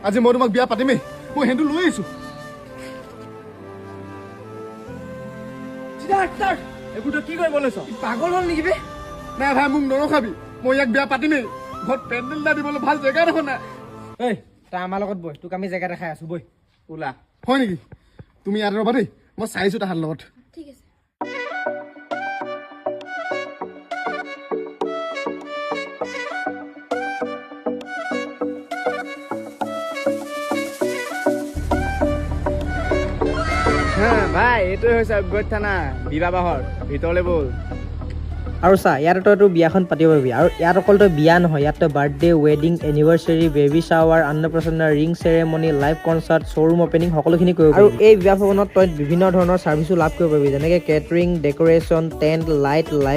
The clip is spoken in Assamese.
আজি মই তোমাক বিয়া পাতিমেই মই সেইটো লৈ আহিছোঁ এইবোৰ তই কি কৰিব লৈছ পাগল হ'ল নেকি বে নাই ভাই মোক নৰখাবি মই ইয়াক বিয়া পাতিমেই ঘৰত পেণ্ডেল এটা দিবলৈ ভাল জেগা দেখোন নাই ঐ তই আমাৰ লগত বৈ তোক আমি জেগা দেখাই আছো বৈ ওলা হয় নেকি তুমি ইয়াত ৰ'বা দেই মই চাইছোঁ তাহাৰ লগত ঠিক আছে ভাই এইটোৱে হৈছে অজ্ঞত থানা বিবাহৰ ভিতৰলৈ ব'ল আৰু চা ইয়াত তই তোৰ বিয়াখন পাতিব পাৰিবি আৰু ইয়াত অকল তই বিয়া নহয় ইয়াত তই বাৰ্থডে ৱেডিং anniversary baby shower Annaprashan ring ceremony live concert showroom opening সকলোখিনি কৰিব পাৰিবি আৰু এই বিয়া ভৱনত তই বিভিন্ন ধৰণৰ ছাৰ্ভিচো লাভ কৰিব পাৰিবি যেনেকৈ catering decoration tent light live